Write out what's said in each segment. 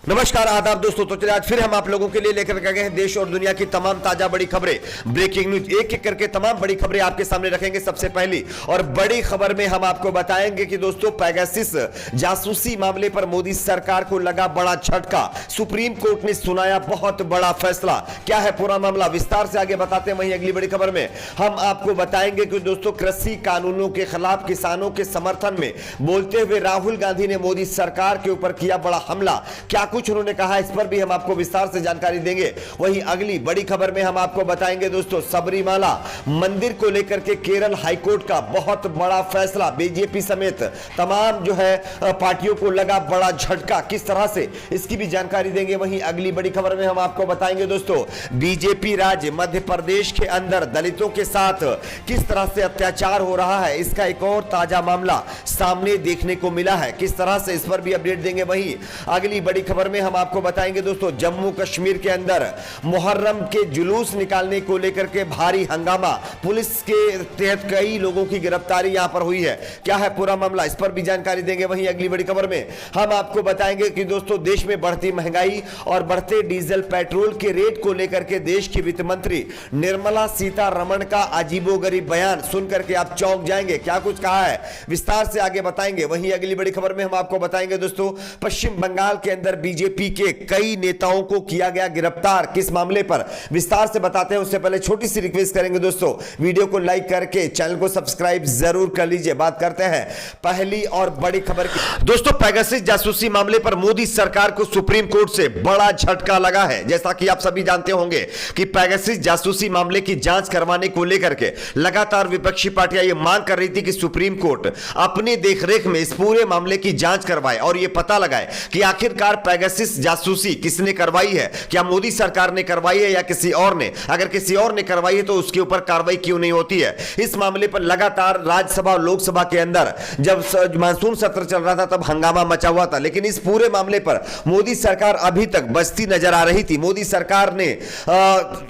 नमस्कार आदाब दोस्तों। तो चलिए आज फिर हम आप लोगों के लिए लेकर के गए हैं देश और दुनिया की तमाम ताजा बड़ी खबरें, ब्रेकिंग न्यूज। एक एक करके तमाम बड़ी खबरें आपके सामने रखेंगे। सबसे पहली और बड़ी खबर में हम आपको बताएंगे कि दोस्तों पेगासस जासूसी मामले पर मोदी सरकार को लगा बड़ा झटका। सुप्रीम कोर्ट ने सुनाया बहुत बड़ा फैसला। क्या है पूरा मामला, विस्तार से आगे बताते हैं। वहीं अगली बड़ी खबर में हम आपको बताएंगे कि दोस्तों कृषि कानूनों के खिलाफ किसानों के समर्थन में बोलते हुए राहुल गांधी ने मोदी सरकार के ऊपर किया बड़ा हमला। क्या कुछ उन्होंने कहा, इस पर भी हम आपको विस्तार से जानकारी देंगे। वहीं अगली बड़ी खबर में हम आपको बताएंगे दोस्तों सबरीमाला मंदिर को लेकर के केरल हाईकोर्ट का बहुत बड़ा फैसला। बीजेपी समेत तमाम जो है पार्टियों को लगा बड़ा झटका, किस तरह से, इसकी भी जानकारी देंगे। वहीं अगली बड़ी खबर में हम आपको बताएंगे दोस्तों बीजेपी राज्य मध्य प्रदेश के अंदर दलितों के साथ किस तरह से अत्याचार हो रहा है, इसका एक और ताजा मामला सामने देखने को मिला है। किस तरह से, इस पर भी अपडेट देंगे। वहीं अगली बड़ी खबर में हम आपको बताएंगे दोस्तों जम्मू कश्मीर के अंदर मुहर्रम के जुलूस निकालने को लेकर के भारी हंगामा, पुलिस के तहत कई लोगों की गिरफ्तारी यहां पर हुई है। क्या है पूरा मामला, इस पर भी जानकारी देंगे। वहीं अगली बड़ी खबर में हम आपको बताएंगे कि दोस्तों देश में बढ़ती महंगाई और बढ़ते डीजल पेट्रोल के रेट को लेकर के देश की वित्त मंत्री निर्मला सीतारमण का अजीबोगरीब बयान सुनकर के आप चौंक जाएंगे। क्या कुछ कहा है, विस्तार से आगे बताएंगे। वहीं अगली बड़ी खबर में हम आपको बताएंगे दोस्तों पश्चिम बंगाल के अंदर बीजेपी के कई नेताओं को किया गया गिरफ्तार, किस मामले पर, विस्तार से बताते हैं। उससे पहले छोटी सी रिक्वेस्ट करेंगे दोस्तों, वीडियो को लाइक करके चैनल को सब्सक्राइब जरूर कर लीजिए। बात करते हैं पहली और बड़ी खबर की। दोस्तों पेगासस जासूसी मामले पर मोदी सरकार को सुप्रीम कोर्ट से बड़ा झटका लगा है। जैसा कि आप सभी जानते होंगे कि पेगासस जासूसी मामले की जांच करवाने को लेकर के लगातार विपक्षी पार्टियां यह मांग कर रही थी कि सुप्रीम कोर्ट अपने देखरेख में इस पूरे मामले की जांच करवाए और यह पता लगाए कि आखिरकार पेगासस जासूसी किसने करवाई है। क्या मोदी सरकार ने करवाई है या किसी और ने? अगर किसी और ने करवाई है तो उसके ऊपर कार्रवाई क्यों नहीं होती है? इस मामले पर लगातार राज्यसभा और लोकसभा के अंदर जब मानसून सत्र चल रहा था तब हंगामा मचा हुआ था, लेकिन इस पूरे मामले पर मोदी सरकार अभी तक बचती नजर आ रही थी। मोदी सरकार ने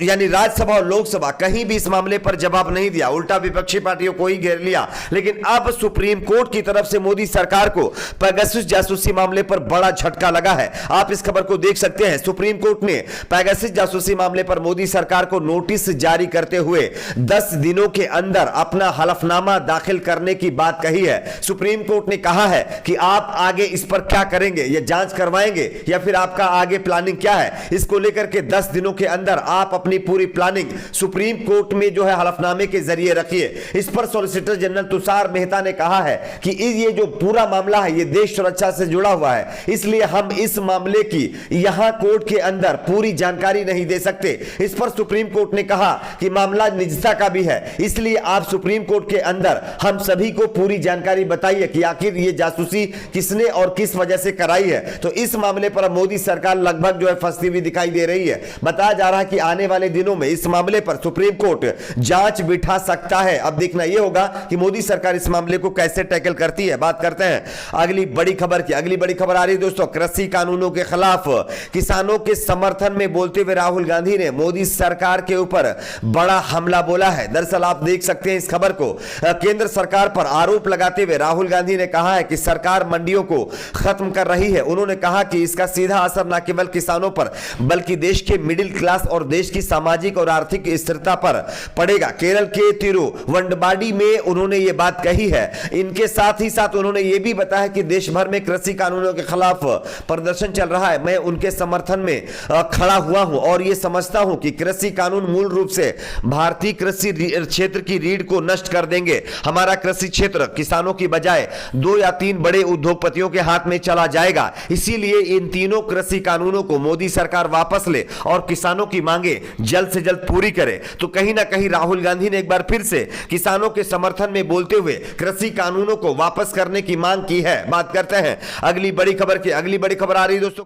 यानी राज्यसभा और लोकसभा कहीं भी इस मामले पर जवाब नहीं दिया, उल्टा विपक्षी पार्टियों को ही घेर लिया। लेकिन अब सुप्रीम कोर्ट की तरफ से मोदी सरकार को पेगासस जासूसी मामले पर बड़ा झटका लगा है। आप इस खबर को देख सकते हैं। सुप्रीम कोर्ट ने पेगासस जासूसी मामले पर मोदी सरकार को नोटिस जारी करते हुए 10 दिनों के अंदर अपना हलफनामा दाखिल करने की बात कही है। सुप्रीम कोर्ट ने कहा है कि आप आगे इस पर क्या करेंगे, यह जांच करवाएंगे या फिर आपका आगे प्लानिंग क्या है, इसको लेकर के 10 दिनों के अंदर आप अपनी पूरी प्लानिंग सुप्रीम कोर्ट में जो है हलफनामे के जरिए रखिए। इस पर सॉलिसिटर जनरल तुषार मेहता ने कहा है कि ये जो पूरा मामला है ये देश सुरक्षा से जुड़ा हुआ है, इसलिए हम इस मामले की यहां कोर्ट के अंदर पूरी जानकारी नहीं दे सकते। इस पर सुप्रीम कोर्ट ने कहा कि मामला निजता का भी है, इसलिए आप सुप्रीम कोर्ट के अंदर हम सभी को पूरी जानकारी बताइए कि आखिर ये जासूसी किसने और किस वजह से कराई है। तो इस मामले पर मोदी सरकार लगभग जो है फंसती हुई दिखाई दे रही है। बताया जा रहा है कि आने वाले दिनों में इस मामले पर सुप्रीम कोर्ट जांच बिठा सकता है। अब देखना यह होगा कि मोदी सरकार इस मामले को कैसे टैकल करती है। बात करते हैं अगली बड़ी खबर की। अगली बड़ी खबर आ रही है दोस्तों कृषि कानूनों के खिलाफ किसानों के समर्थन में बोलते हुए राहुल गांधी ने मोदी सरकार के ऊपर बड़ा हमला बोला है। दरअसल आप देख सकते हैं इस खबर को, केंद्र सरकार पर आरोप लगाते हुए राहुल गांधी ने कहा है कि सरकार मंडियों को खत्म कर रही है। उन्होंने कहा कि इसका सीधा असर न केवल किसानों पर बल्कि देश के मिडिल क्लास और देश की सामाजिक और आर्थिक स्थिरता पर पड़ेगा। केरल के तिरुवंडवाडी में उन्होंने यह बात कही है। इनके साथ ही साथ उन्होंने यह भी बताया कि देश भर में कृषि कानूनों के खिलाफ प्रदर्शन चल रहा है, मैं उनके समर्थन में खड़ा हुआ हूं और यह समझता हूं कि कृषि कानून मूल रूप से भारतीय कृषि क्षेत्र की रीढ़ को नष्ट कर देंगे। हमारा कृषि क्षेत्र किसानों की बजाय 2 या 3 बड़े उद्योगपतियों के हाथ में चला जाएगा। इसीलिए इन तीनों कृषि कानूनों को मोदी सरकार वापस ले और किसानों की मांगे जल्द से जल्द पूरी करे। तो कहीं ना कहीं राहुल गांधी ने एक बार फिर से किसानों के समर्थन में बोलते हुए कृषि कानूनों को वापस करने की मांग की है। बात करते हैं अगली बड़ी खबर की। अगली बड़ी खबर आ रही है दोस्तों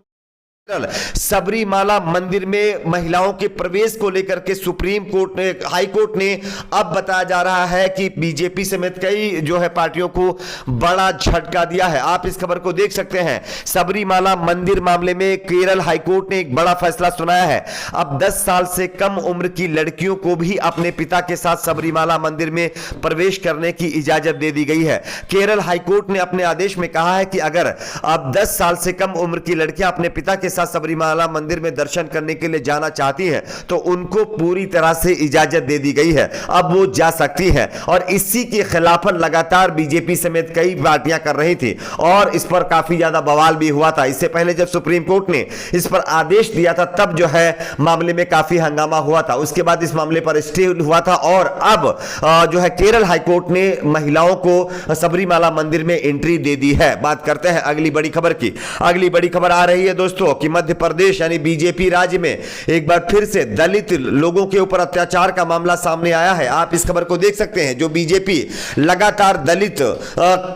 सबरीमाला मंदिर में महिलाओं के प्रवेश को लेकर के सुप्रीम कोर्ट ने, हाई कोर्ट ने अब बताया जा रहा है कि बीजेपी समेत कई जो है पार्टियों को बड़ा झटका दिया है। आप इस खबर को देख सकते हैं। सबरीमाला मंदिर मामले में केरल हाई कोर्ट ने एक बड़ा फैसला सुनाया है। अब 10 साल से कम उम्र की लड़कियों को भी अपने पिता के साथ सबरीमाला मंदिर में प्रवेश करने की इजाजत दे दी गई है। केरल हाई कोर्ट ने अपने आदेश में कहा है कि अगर अब 10 साल से कम उम्र की लड़कियां अपने पिता के सबरीमाला मंदिर में दर्शन करने के लिए जाना चाहती हैं तो उनको पूरी तरह से इजाजत दे दी गई है, अब वो जा सकती है। और इसी के खिलाफ लगातार बीजेपी समेत कई पार्टियां कर रही थी और इस पर काफी ज्यादा बवाल भी हुआ था। इससे पहले जब सुप्रीम कोर्ट ने इस पर आदेश दिया था तब जो है मामले में काफी हंगामा हुआ था। उसके बाद इस मामले पर स्टे हुआ था और अब जो है केरल हाईकोर्ट ने महिलाओं को सबरीमाला मंदिर में एंट्री दे दी है। बात करते हैं अगली बड़ी खबर की। अगली बड़ी खबर आ रही है दोस्तों कि मध्य प्रदेश यानी बीजेपी राज्य में एक बार फिर से दलित लोगों के ऊपर अत्याचार का मामला सामने आया है। आप इस खबर को देख सकते हैं। जो बीजेपी लगातार दलितों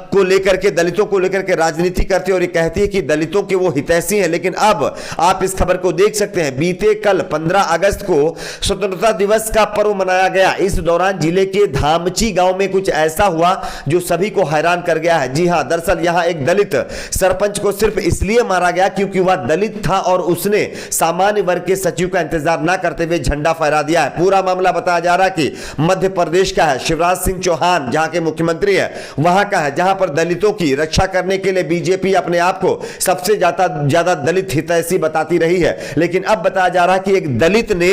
को लेकर के राजनीति करती है और ये कहती है कि दलितों के वो हितैषी हैं, लेकिन अब आप इस खबर को देख सकते हैं। बीते कल 15 अगस्त को स्वतंत्रता दिवस का पर्व मनाया गया। इस दौरान जिले के धामची गांव में कुछ ऐसा हुआ जो सभी को हैरान कर गया है। जी हां, दरअसल यहां एक दलित सरपंच को सिर्फ इसलिए मारा गया क्योंकि वह दलित था और उसने सामान्य वर्ग के सचिव का इंतजार न करते हुए झंडा फहरा दिया है। पूरा मामला बताया जा रहा है कि मध्य प्रदेश का है। शिवराज सिंह चौहान जहां के मुख्यमंत्री है वहां का है, जहां पर दलितों की रक्षा करने के लिए बीजेपी अपने आप को सबसे ज्यादा दलित हितैषी बताती रही है। लेकिन अब बताया जा रहा है कि एक दलित ने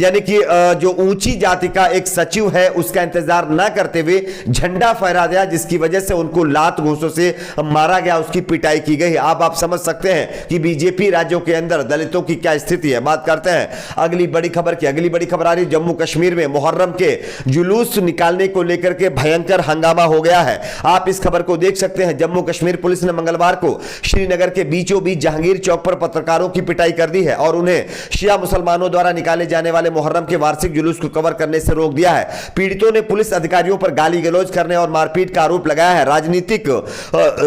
यानी कि जो ऊंची जाति का एक सचिव है उसका इंतजार न करते हुए झंडा फहरा दिया, जिसकी वजह से उनको लात घूंसों से मारा गया, उसकी पिटाई की गई। अब आप समझ सकते हैं कि बीजेपी राज्यों के अंदर दलितों की क्या स्थिति है। बात करते हैं अगली बड़ी खबर की। अगली बड़ी खबर आ रही जम्मू कश्मीर में मुहर्रम के जुलूस निकालने को लेकर के भयंकर हंगामा हो गया है। आप इस खबर को देख सकते हैं। जम्मू कश्मीर पुलिस ने मंगलवार को श्रीनगर के बीचों बीच जहांगीर चौक पर पत्रकारों की पिटाई कर दी है और उन्हें शिया मुसलमानों द्वारा निकाले जाने वाले मुहर्रम के वार्षिक जुलूस को कवर करने से रोक दिया है। पीड़ितों ने पुलिस अधिकारियों पर गाली गलौज करने और मारपीट का आरोप लगाया है।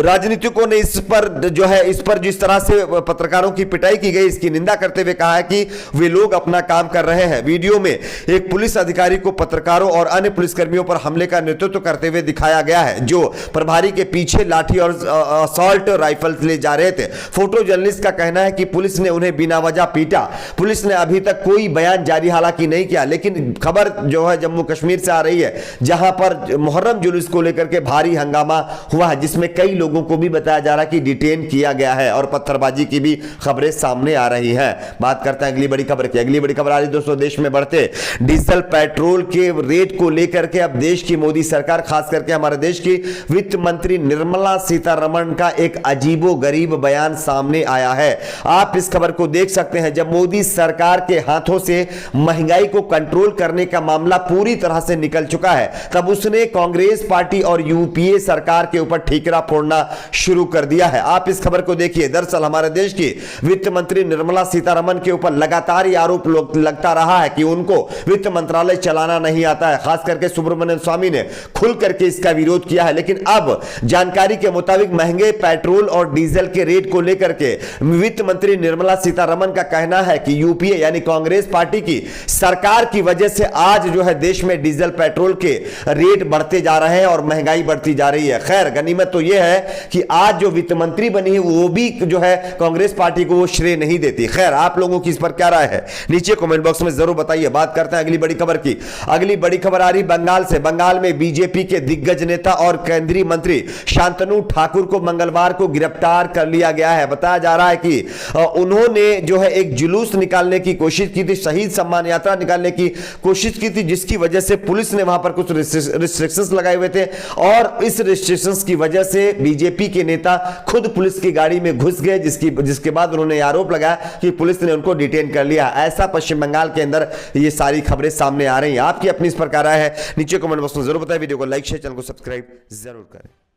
राजनीतिकों ने इस पर जिस तरह से पत्रकारों की पिटाई की गई इसकी निंदा करते हुए कहा है कि वे लोग अपना काम कर रहे हैं। वीडियो में एक पुलिस अधिकारी को पत्रकारों और अन्य पुलिसकर्मियों पर हमले का नेतृत्व करते हुए दिखाया गया है, जो प्रभारी के पीछे लाठी और असॉल्ट राइफल ले जा रहे थे। फोटो जर्नलिस्ट का कहना है कि पुलिस ने उन्हें बिना वजह पीटा। पुलिस ने अभी तक कोई बयान जारी हालांकि नहीं किया, लेकिन खबर जो है जम्मू कश्मीर से आ रही है जहां पर मुहर्रम जुलूस को लेकर के भारी हंगामा हुआ है, जिसमें कई लोगों को भी बताया जा रहा है कि डिटेन किया गया है और पत्थरबाजी की भी खबरें सामने आ रही हैं। बात करते हैं अगली बड़ी खबर की। अगली बड़ी खबर आ रही दोस्तों, देश में बढ़ते डीजल पेट्रोल के रेट को लेकर के अब देश की मोदी सरकार, खास करके हमारे देश की वित्त मंत्री निर्मला सीतारमण का एक अजीबोगरीब बयान सामने आया है। आप इस खबर को देख सकते हैं। जब मोदी सरकार के हाथों से महंगाई को कंट्रोल करने का मामला पूरी तरह से निकल चुका है, तब उसने कांग्रेस पार्टी और यूपीए सरकार के ऊपर ठीकरा फोड़ना शुरू कर दिया है। आप इस खबर को देखिए। दरअसल हमारे देश की वित्त मंत्री निर्मला सीतारमण के ऊपर लगातार ये आरोप लगता रहा है कि उनको वित्त मंत्रालय चलाना नहीं आता है। खास करके सुब्रमण्यम स्वामी ने खुल करके इसका विरोध किया है। लेकिन अब जानकारी के मुताबिक महंगे पेट्रोल और डीजल के रेट को लेकर के वित्त मंत्री निर्मला सीतारमण का कहना है कि यूपीए यानी कांग्रेस पार्टी की सरकार की वजह से आज जो है देश में डीजल पेट्रोल के रेट बढ़ते जा रहे हैं और महंगाई बढ़ती जा रही है। खैर, गनीमत तो यह है कि आज जो वित्त मंत्री बनी है वो भी जो है कांग्रेस पार्टी को वो श्रेय नहीं देती। खैर, आप लोगों की इस पर क्या राय है नीचे कमेंट बॉक्स में जरूर बताइए। बात करते हैं अगली बड़ी खबर की। अगली बड़ी खबर आ रही बंगाल से। बंगाल में बीजेपी के दिग्गज नेता और केंद्रीय मंत्री शांतनु ठाकुर को मंगलवार को गिरफ्तार कर लिया गया है। बताया जा रहा है कि उन्होंने जो है एक जुलूस निकालने की कोशिश की थी, शहीद सम्मान यात्रा निकालने की कोशिश की थी, जिसकी वजह से पुलिस ने वहां पर कुछ रिस्ट्रिक्शंस लगाए हुए थे और इस रिस्ट्रिक्शंस की वजह से बीजेपी के नेता खुद पुलिस की गाड़ी में घुस गए, जिसके बाद उन्होंने आरोप लगाया कि पुलिस ने उनको डिटेन कर लिया। ऐसा पश्चिम बंगाल के अंदर ये सारी खबरें सामने आ रही हैं। आपकी अपनी इस पर क्या राय है नीचे कमेंट बॉक्स में जरूर बताएं। वीडियो को लाइक शेयर, चैनल को सब्सक्राइब जरूर करें।